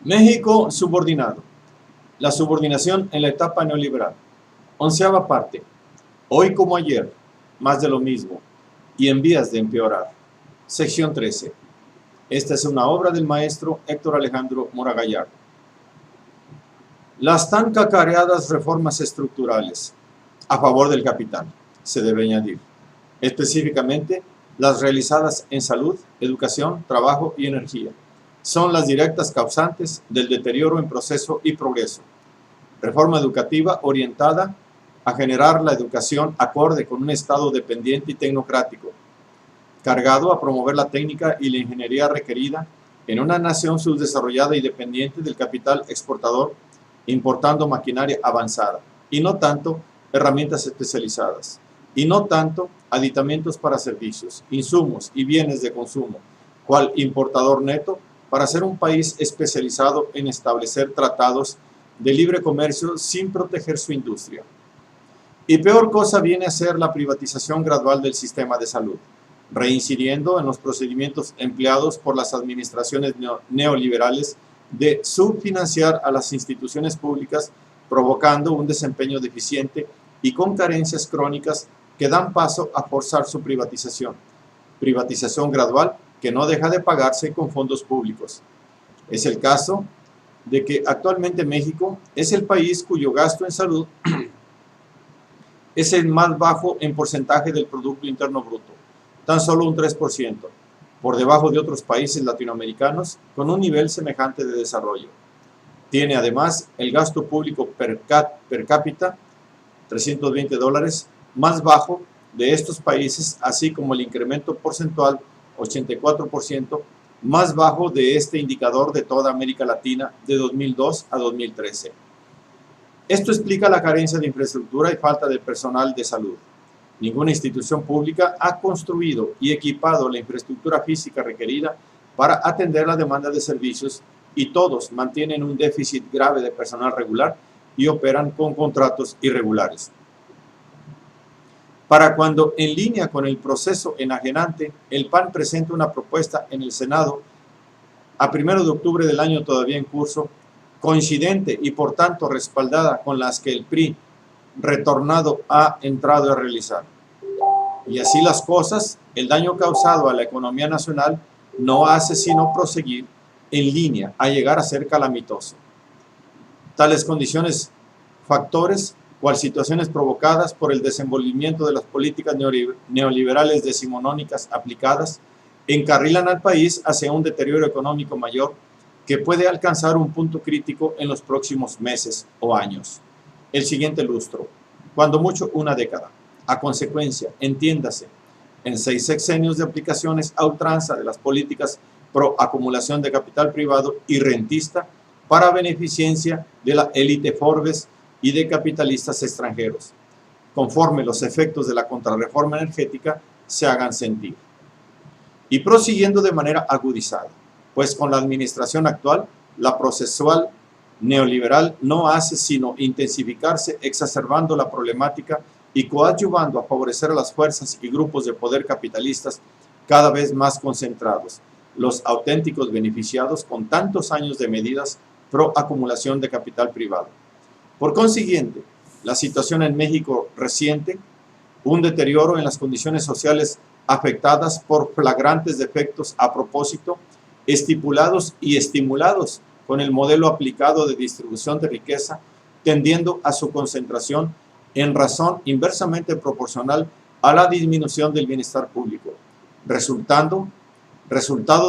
México subordinado. La subordinación en la etapa neoliberal. 11ª parte. Hoy como ayer, más de lo mismo, y en vías de empeorar. Sección 13. Esta es una obra del maestro Héctor Alejandro Mora Gallardo. Las tan cacareadas reformas estructurales a favor del capital, se debe añadir, específicamente las realizadas en salud, educación, trabajo y energía, son las directas causantes del deterioro en proceso y progreso. Reforma educativa orientada a generar la educación acorde con un Estado dependiente y tecnocrático, cargado a promover la técnica y la ingeniería requerida en una nación subdesarrollada y dependiente del capital exportador, importando maquinaria avanzada, y no tanto herramientas especializadas, y no tanto aditamentos para servicios, insumos y bienes de consumo, cual importador neto, para ser un país especializado en establecer tratados de libre comercio sin proteger su industria. Y peor cosa viene a ser la privatización gradual del sistema de salud, reincidiendo en los procedimientos empleados por las administraciones neoliberales de subfinanciar a las instituciones públicas, provocando un desempeño deficiente y con carencias crónicas que dan paso a forzar su privatización. Privatización gradual que no deja de pagarse con fondos públicos. Es el caso de que actualmente México es el país cuyo gasto en salud es el más bajo en porcentaje del Producto Interno Bruto, tan solo un 3%, por debajo de otros países latinoamericanos con un nivel semejante de desarrollo. Tiene además el gasto público per cápita, $320, más bajo de estos países, así como el incremento porcentual, 84%, más bajo de este indicador de toda América Latina de 2002 a 2013. Esto explica la carencia de infraestructura y falta de personal de salud. Ninguna institución pública ha construido y equipado la infraestructura física requerida para atender la demanda de servicios y todos mantienen un déficit grave de personal regular y operan con contratos irregulares. Para cuando, en línea con el proceso enajenante, el PAN presenta una propuesta en el Senado a 1 de octubre del año todavía en curso, coincidente y por tanto respaldada con las que el PRI retornado ha entrado a realizar. Y así las cosas, el daño causado a la economía nacional no hace sino proseguir en línea a llegar a ser calamitoso. Tales condiciones, factores, cual situaciones provocadas por el desenvolvimiento de las políticas neoliberales decimonónicas aplicadas, encarrilan al país hacia un deterioro económico mayor que puede alcanzar un punto crítico en los próximos meses o años. El siguiente lustro, cuando mucho una década. A consecuencia, entiéndase, en 6 sexenios de aplicaciones a ultranza de las políticas pro acumulación de capital privado y rentista para beneficencia de la élite Forbes y de capitalistas extranjeros, conforme los efectos de la contrarreforma energética se hagan sentir. Y prosiguiendo de manera agudizada, pues con la administración actual, la procesual neoliberal no hace sino intensificarse, exacerbando la problemática y coadyuvando a favorecer a las fuerzas y grupos de poder capitalistas cada vez más concentrados, los auténticos beneficiados con tantos años de medidas pro acumulación de capital privado. Por consiguiente, la situación en México reciente, un deterioro en las condiciones sociales afectadas por flagrantes defectos a propósito, estipulados y estimulados con el modelo aplicado de distribución de riqueza, tendiendo a su concentración en razón inversamente proporcional a la disminución del bienestar público, resultado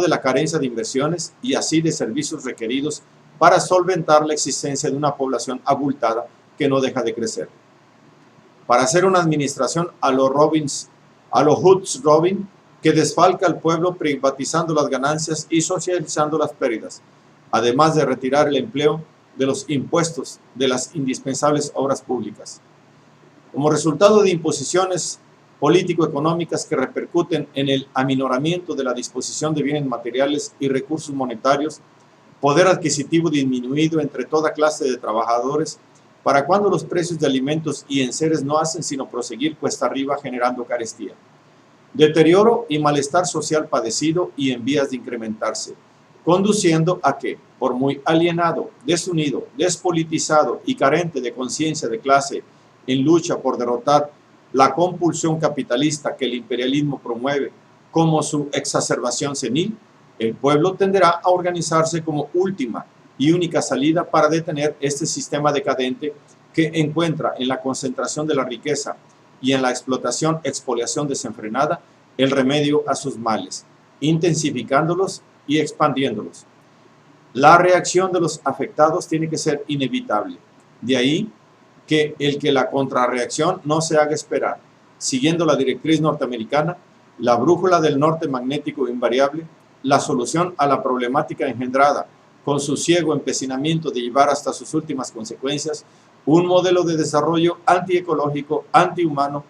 de la carencia de inversiones y así de servicios requeridos para solventar la existencia de una población abultada que no deja de crecer. Para hacer una administración a lo Hoods Robin, que desfalca al pueblo privatizando las ganancias y socializando las pérdidas, además de retirar el empleo de los impuestos de las indispensables obras públicas. Como resultado de imposiciones político-económicas que repercuten en el aminoramiento de la disposición de bienes materiales y recursos monetarios, poder adquisitivo disminuido entre toda clase de trabajadores, para cuando los precios de alimentos y enseres no hacen sino proseguir cuesta arriba generando carestía. Deterioro y malestar social padecido y en vías de incrementarse, conduciendo a que, por muy alienado, desunido, despolitizado y carente de conciencia de clase en lucha por derrotar la compulsión capitalista que el imperialismo promueve como su exacerbación senil, el pueblo tenderá a organizarse como última y única salida para detener este sistema decadente que encuentra en la concentración de la riqueza y en la expoliación desenfrenada el remedio a sus males, intensificándolos y expandiéndolos. La reacción de los afectados tiene que ser inevitable. De ahí que la contrarreacción no se haga esperar. Siguiendo la directriz norteamericana, la brújula del norte magnético invariable, la solución a la problemática engendrada con su ciego empecinamiento de llevar hasta sus últimas consecuencias un modelo de desarrollo antiecológico, antihumano,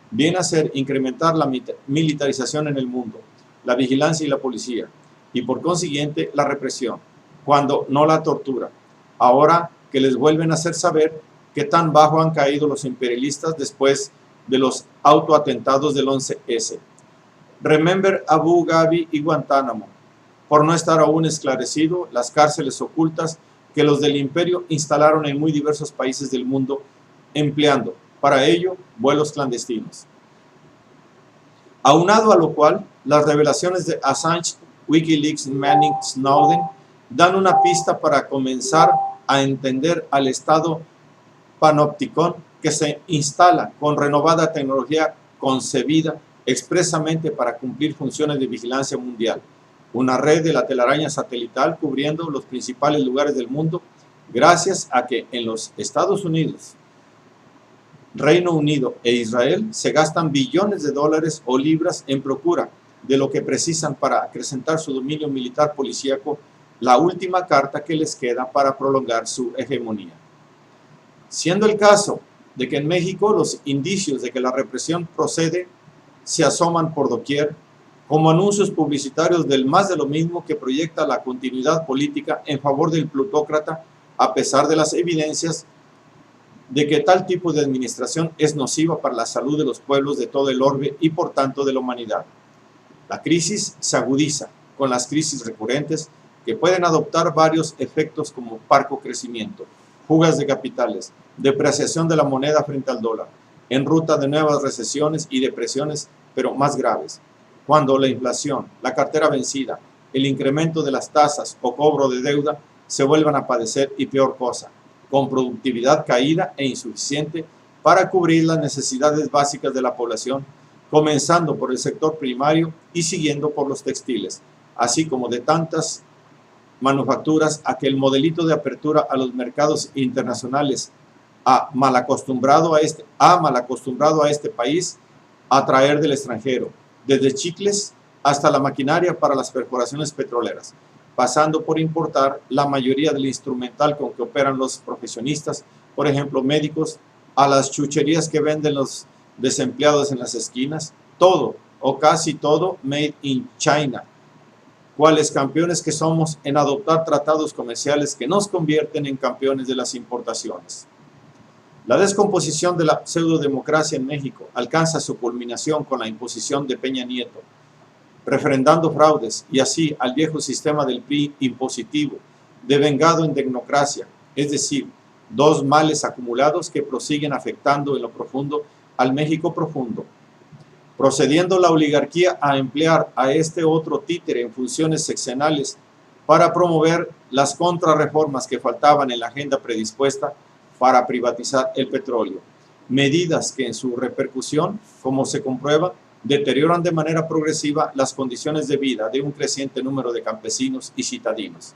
viene a ser incrementar la militarización en el mundo, la vigilancia y la policía, y por consiguiente la represión, cuando no la tortura. Ahora que les vuelven a hacer saber qué tan bajo han caído los imperialistas después de los autoatentados del 11S. Remember Abu Ghraib y Guantánamo, por no estar aún esclarecido las cárceles ocultas que los del imperio instalaron en muy diversos países del mundo, empleando para ello vuelos clandestinos. Aunado a lo cual, las revelaciones de Assange, Wikileaks, Manning, Snowden dan una pista para comenzar a entender al Estado panóptico que se instala con renovada tecnología concebida expresamente para cumplir funciones de vigilancia mundial, una red de la telaraña satelital cubriendo los principales lugares del mundo, gracias a que en los Estados Unidos, Reino Unido e Israel se gastan billones de dólares o libras en procura de lo que precisan para acrecentar su dominio militar policíaco, la última carta que les queda para prolongar su hegemonía. Siendo el caso de que en México los indicios de que la represión procede se asoman por doquier, como anuncios publicitarios del más de lo mismo que proyecta la continuidad política en favor del plutócrata, a pesar de las evidencias de que tal tipo de administración es nociva para la salud de los pueblos de todo el orbe y por tanto de la humanidad. La crisis se agudiza con las crisis recurrentes que pueden adoptar varios efectos como parco crecimiento, fugas de capitales, depreciación de la moneda frente al dólar, en ruta de nuevas recesiones y depresiones, pero más graves, cuando la inflación, la cartera vencida, el incremento de las tasas o cobro de deuda se vuelvan a padecer y peor cosa, con productividad caída e insuficiente para cubrir las necesidades básicas de la población, comenzando por el sector primario y siguiendo por los textiles, así como de tantas manufacturas, a que el modelito de apertura a los mercados internacionales ha mal acostumbrado a este país a traer del extranjero, desde chicles hasta la maquinaria para las perforaciones petroleras, pasando por importar la mayoría del instrumental con que operan los profesionistas, por ejemplo médicos, a las chucherías que venden los desempleados en las esquinas, todo o casi todo made in China, cuales campeones que somos en adoptar tratados comerciales que nos convierten en campeones de las importaciones. La descomposición de la pseudodemocracia en México alcanza su culminación con la imposición de Peña Nieto, refrendando fraudes y así al viejo sistema del PRI impositivo, devengado en tecnocracia, es decir, dos males acumulados que prosiguen afectando en lo profundo al México profundo, procediendo la oligarquía a emplear a este otro títere en funciones sexenales para promover las contrarreformas que faltaban en la agenda predispuesta para privatizar el petróleo, medidas que en su repercusión, como se comprueba, deterioran de manera progresiva las condiciones de vida de un creciente número de campesinos y citadinos.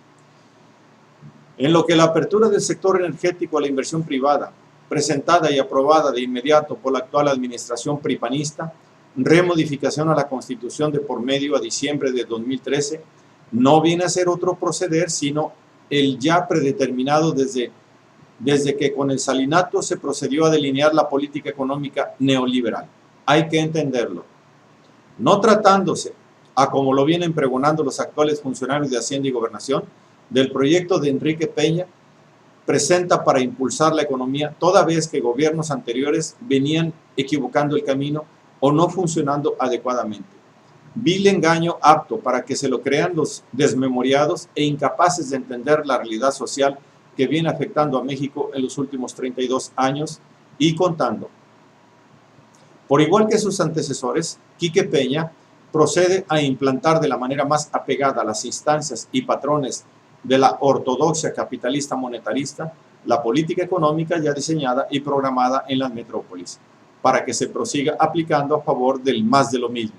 En lo que la apertura del sector energético a la inversión privada, presentada y aprobada de inmediato por la actual administración pripanista, remodificación a la Constitución de por medio a diciembre de 2013, no viene a ser otro proceder sino el ya predeterminado desde que con el salinato se procedió a delinear la política económica neoliberal. Hay que entenderlo. No tratándose, a como lo vienen pregonando los actuales funcionarios de Hacienda y Gobernación, del proyecto de Enrique Peña, presenta para impulsar la economía toda vez que gobiernos anteriores venían equivocando el camino o no funcionando adecuadamente. vil engaño apto para que se lo crean los desmemoriados e incapaces de entender la realidad social que viene afectando a México en los últimos 32 años y contando. Por igual que sus antecesores, Quique Peña procede a implantar de la manera más apegada a las instancias y patrones de la ortodoxia capitalista monetarista la política económica ya diseñada y programada en las metrópolis, para que se prosiga aplicando a favor del más de lo mismo,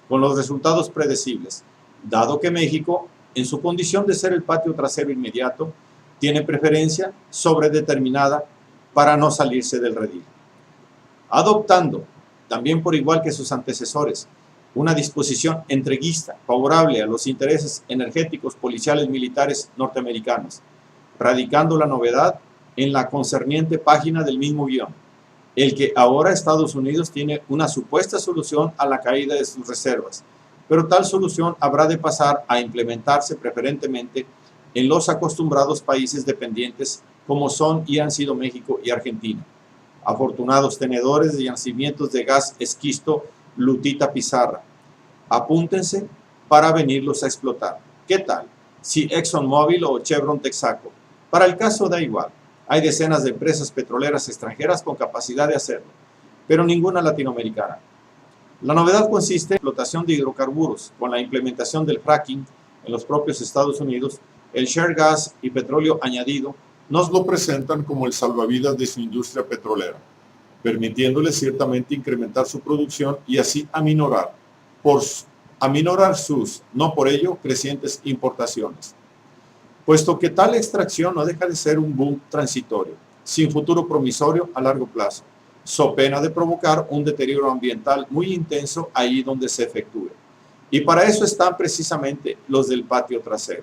con los resultados predecibles, dado que México, en su condición de ser el patio trasero inmediato, tiene preferencia sobredeterminada para no salirse del redil. Adoptando, también por igual que sus antecesores, una disposición entreguista favorable a los intereses energéticos, policiales, militares norteamericanos, radicando la novedad en la concerniente página del mismo guión, el que ahora Estados Unidos tiene una supuesta solución a la caída de sus reservas, pero tal solución habrá de pasar a implementarse preferentemente en los acostumbrados países dependientes como son y han sido México y Argentina, afortunados tenedores de yacimientos de gas esquisto Lutita Pizarra. Apúntense para venirlos a explotar. ¿Qué tal si ExxonMobil o Chevron Texaco? Para el caso da igual. Hay decenas de empresas petroleras extranjeras con capacidad de hacerlo, pero ninguna latinoamericana. La novedad consiste en la explotación de hidrocarburos con la implementación del fracking en los propios Estados Unidos. El shale gas y petróleo añadido nos lo presentan como el salvavidas de su industria petrolera, permitiéndole ciertamente incrementar su producción y así aminorar sus, no por ello, crecientes importaciones. Puesto que tal extracción no deja de ser un boom transitorio, sin futuro promisorio a largo plazo, so pena de provocar un deterioro ambiental muy intenso ahí donde se efectúe. Y para eso están precisamente los del patio trasero.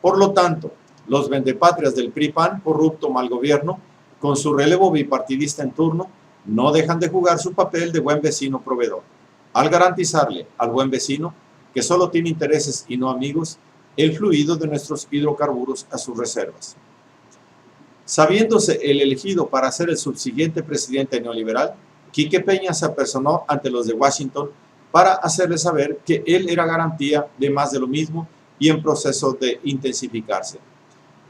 Por lo tanto, los vendepatrias del PRI-PAN, corrupto mal gobierno, con su relevo bipartidista en turno, no dejan de jugar su papel de buen vecino proveedor, al garantizarle al buen vecino, que solo tiene intereses y no amigos, el fluido de nuestros hidrocarburos a sus reservas. Sabiéndose el elegido para ser el subsiguiente presidente neoliberal, Quique Peña se apersonó ante los de Washington para hacerles saber que él era garantía de más de lo mismo y en proceso de intensificarse.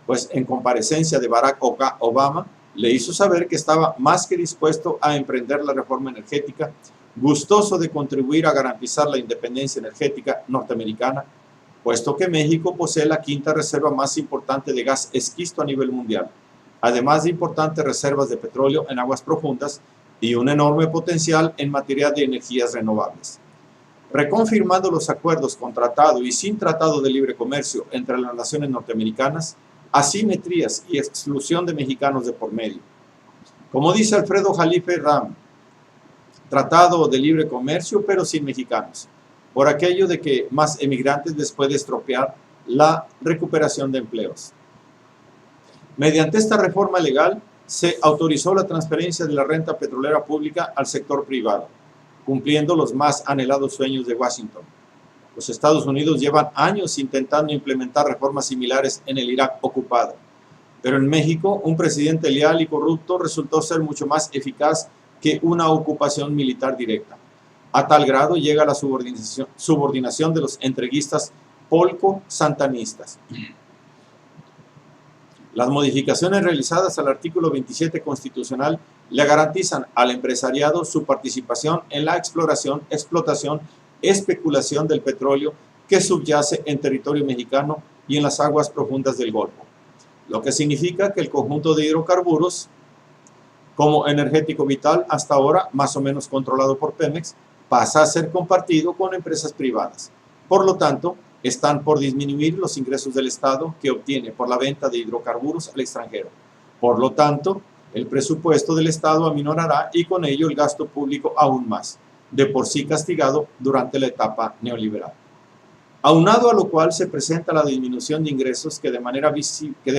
Pues en comparecencia de Barack Obama, le hizo saber que estaba más que dispuesto a emprender la reforma energética, gustoso de contribuir a garantizar la independencia energética norteamericana, puesto que México posee la quinta reserva más importante de gas esquisto a nivel mundial, además de importantes reservas de petróleo en aguas profundas y un enorme potencial en materia de energías renovables. Reconfirmando los acuerdos con tratado y sin tratado de libre comercio entre las naciones norteamericanas, asimetrías y exclusión de mexicanos de por medio. Como dice Alfredo Jalife Ram, tratado de libre comercio pero sin mexicanos, por aquello de que más emigrantes les puede estropear la recuperación de empleos. Mediante esta reforma legal se autorizó la transferencia de la renta petrolera pública al sector privado, cumpliendo los más anhelados sueños de Washington. Los Estados Unidos llevan años intentando implementar reformas similares en el Irak ocupado, pero en México un presidente leal y corrupto resultó ser mucho más eficaz que una ocupación militar directa. A tal grado llega la subordinación de los entreguistas polco-santanistas. Las modificaciones realizadas al artículo 27 constitucional le garantizan al empresariado su participación en la exploración, explotación, especulación del petróleo que subyace en territorio mexicano y en las aguas profundas del Golfo, lo que significa que el conjunto de hidrocarburos, como energético vital hasta ahora más o menos controlado por Pemex, pasa a ser compartido con empresas privadas. Por lo tanto, están por disminuir los ingresos del Estado que obtiene por la venta de hidrocarburos al extranjero. Por lo tanto, el presupuesto del Estado aminorará y con ello el gasto público aún más, de por sí castigado durante la etapa neoliberal. Aunado a lo cual se presenta la disminución de ingresos que de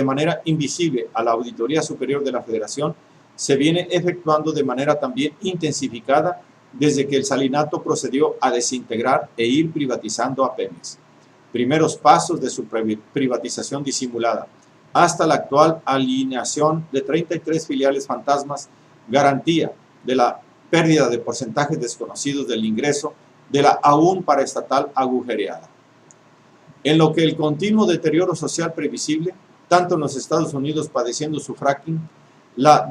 manera invisible a la Auditoría Superior de la Federación se viene efectuando de manera también intensificada desde que el Salinato procedió a desintegrar e ir privatizando a Pemex. Primeros pasos de su privatización disimulada, hasta la actual alineación de 33 filiales fantasmas, garantía de la pérdida de porcentajes desconocidos del ingreso de la aún paraestatal agujereada. En lo que el continuo deterioro social previsible, tanto en los Estados Unidos padeciendo su fracking, la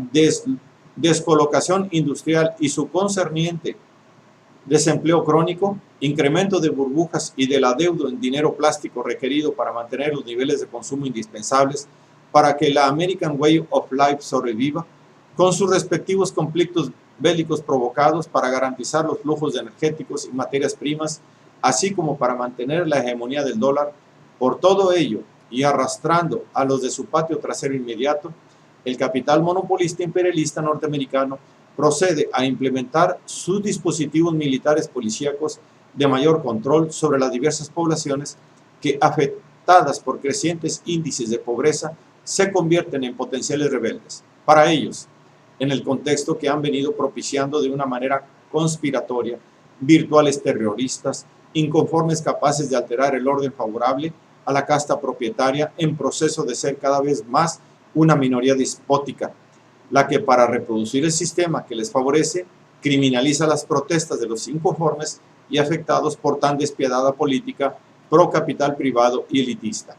descolocación industrial y su concerniente desempleo crónico, incremento de burbujas y del adeudo en dinero plástico requerido para mantener los niveles de consumo indispensables para que la American Way of Life sobreviva, con sus respectivos conflictos bélicos provocados para garantizar los flujos de energéticos y materias primas, así como para mantener la hegemonía del dólar. Por todo ello, y arrastrando a los de su patio trasero inmediato, el capital monopolista imperialista norteamericano procede a implementar sus dispositivos militares policíacos de mayor control sobre las diversas poblaciones que, afectadas por crecientes índices de pobreza, se convierten en potenciales rebeldes. Para ellos, en el contexto que han venido propiciando de una manera conspiratoria, virtuales terroristas, inconformes capaces de alterar el orden favorable a la casta propietaria en proceso de ser cada vez más una minoría despótica, la que para reproducir el sistema que les favorece, criminaliza las protestas de los inconformes y afectados por tan despiadada política pro capital privado y elitista.